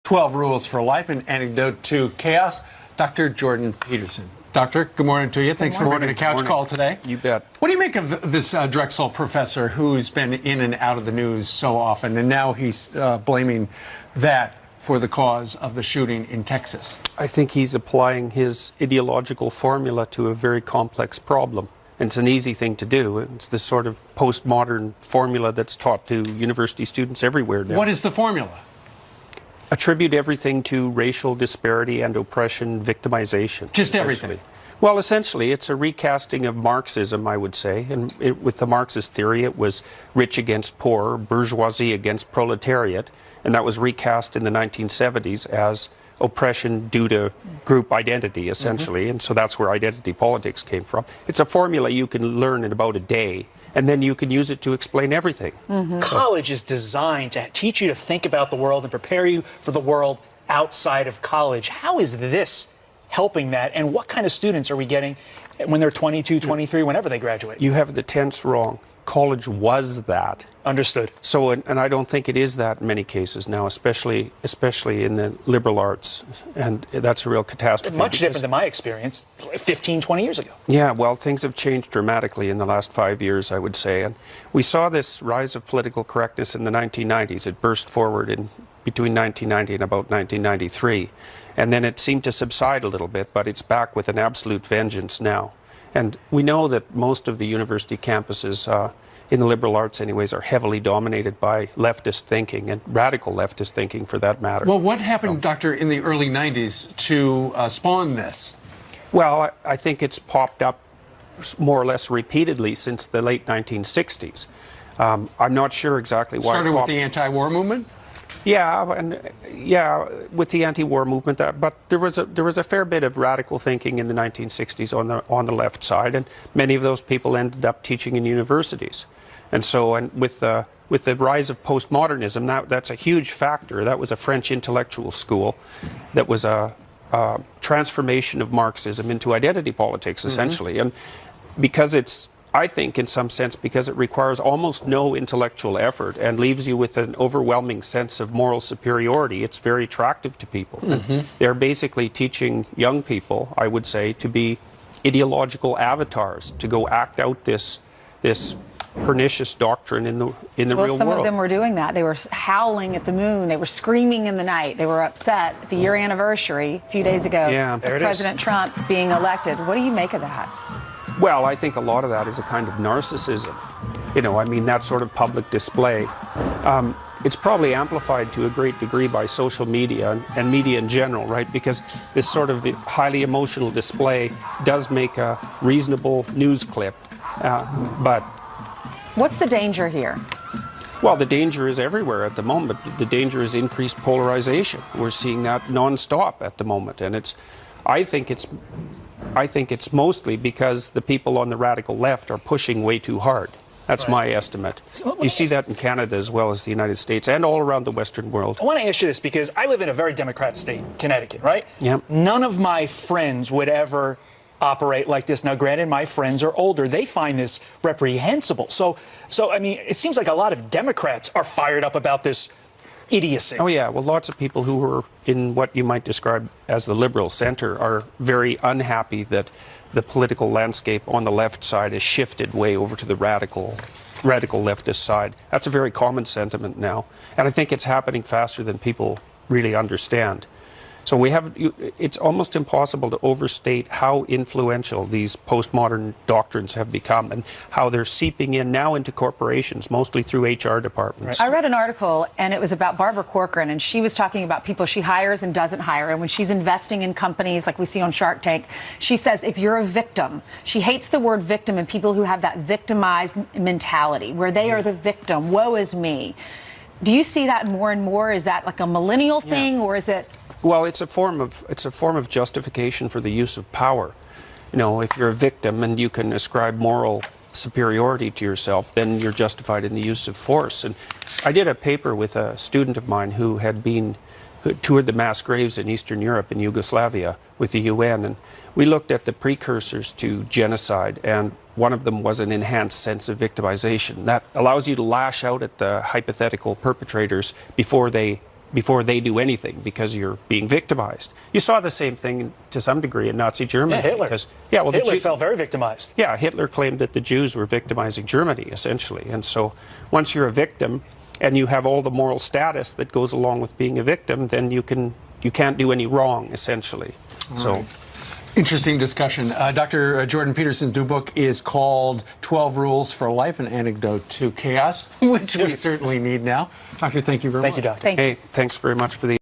12 Rules for Life, an antidote to chaos. Dr. Jordan Peterson. Doctor, good morning to you. Thanks for making a couch call today. You bet. What do you make of this Drexel professor who's been in and out of the news so often, and now he's blaming that for the cause of the shooting in Texas? I think he's applying his ideological formula to a very complex problem. And it's an easy thing to do. It's this sort of postmodern formula that's taught to university students everywhere now. What is the formula? Attribute everything to racial disparity and oppression, victimization. Just everything? Well, essentially, it's a recasting of Marxism, I would say. And with the Marxist theory, it was rich against poor, bourgeoisie against proletariat. And that was recast in the 1970s as oppression due to group identity, essentially. And so that's where identity politics came from. It's a formula you can learn in about a day, and then you can use it to explain everything. College is designed to teach you to think about the world and prepare you for the world outside of college. How is this helping that, and what kind of students are we getting when they're 22, 23, whenever they graduate? You have the tense wrong. College was that. Understood. So, and I don't think it is that in many cases now, especially in the liberal arts, and that's a real catastrophe. Much different than my experience 15, 20 years ago. Yeah, well, things have changed dramatically in the last 5 years, I would say. And we saw this rise of political correctness in the 1990s. It burst forward in between 1990 and about 1993. And then it seemed to subside a little bit, but it's back with an absolute vengeance now. And we know that most of the university campuses, in the liberal arts anyways, are heavily dominated by leftist thinking, and radical leftist thinking for that matter. Well, what happened, Doctor, in the early 90s to spawn this? Well, I think it's popped up more or less repeatedly since the late 1960s. I'm not sure exactly why. Started with the anti-war movement? Yeah, with the anti-war movement, but there was a fair bit of radical thinking in the 1960s on the left side, and many of those people ended up teaching in universities. And so, and with the rise of postmodernism, that's a huge factor. That was a French intellectual school that was a transformation of Marxism into identity politics, essentially. And because I think, in some sense, because it requires almost no intellectual effort and leaves you with an overwhelming sense of moral superiority, it's very attractive to people. They're basically teaching young people, I would say, to be ideological avatars, to go act out this pernicious doctrine in the real world. Some of them were doing that. They were howling at the moon. They were screaming in the night. They were upset at the year anniversary a few days ago of President Trump being elected. What do you make of that? Well, I think a lot of that is a kind of narcissism. You know, I mean, that sort of public display. It's probably amplified to a great degree by social media and media in general, right? Because this sort of highly emotional display does make a reasonable news clip. But what's the danger here? Well, the danger is everywhere at the moment. The danger is increased polarization. We're seeing that nonstop at the moment, and I think it's mostly because the people on the radical left are pushing way too hard. That's my estimate. You see that in Canada as well as the United States and all around the Western world. I want to ask you this because I live in a very Democratic state, Connecticut, right? Yep. None of my friends would ever operate like this. Now, granted, my friends are older. They find this reprehensible. So I mean, it seems like a lot of Democrats are fired up about this idiocy. Oh, yeah. Well, lots of people who are in what you might describe as the liberal center are very unhappy that the political landscape on the left side has shifted way over to the radical leftist side. That's a very common sentiment now. And I think it's happening faster than people really understand. So it's almost impossible to overstate how influential these postmodern doctrines have become and how they're seeping in now into corporations, mostly through HR departments. I read an article, and it was about Barbara Corcoran, and she was talking about people she hires and doesn't hire. And when she's investing in companies like we see on Shark Tank, she says if you're a victim, she hates the word victim and people who have that victimized mentality, where they are the victim, woe is me. Do you see that more and more? Is that like a millennial thing, or is it... Well, it's a form of justification for the use of power. You know, if you're a victim and you can ascribe moral superiority to yourself, then you're justified in the use of force. And I did a paper with a student of mine who toured the mass graves in Eastern Europe and Yugoslavia with the UN, and we looked at the precursors to genocide, and one of them was an enhanced sense of victimization that allows you to lash out at the hypothetical perpetrators before they before they do anything because you're being victimized. You saw the same thing to some degree in Nazi Germany. Yeah, Hitler. Because, yeah, well, Hitler felt very victimized. yeah, Hitler claimed that the Jews were victimizing Germany, essentially. And so once you're a victim and you have all the moral status that goes along with being a victim, then you can't do any wrong, essentially. So. Interesting discussion. Dr. Jordan Peterson's new book is called 12 Rules for Life, an Antidote to Chaos, which we certainly need now. Doctor, thank you very much. Thank you, Doctor. Thank you. Hey, thanks very much for the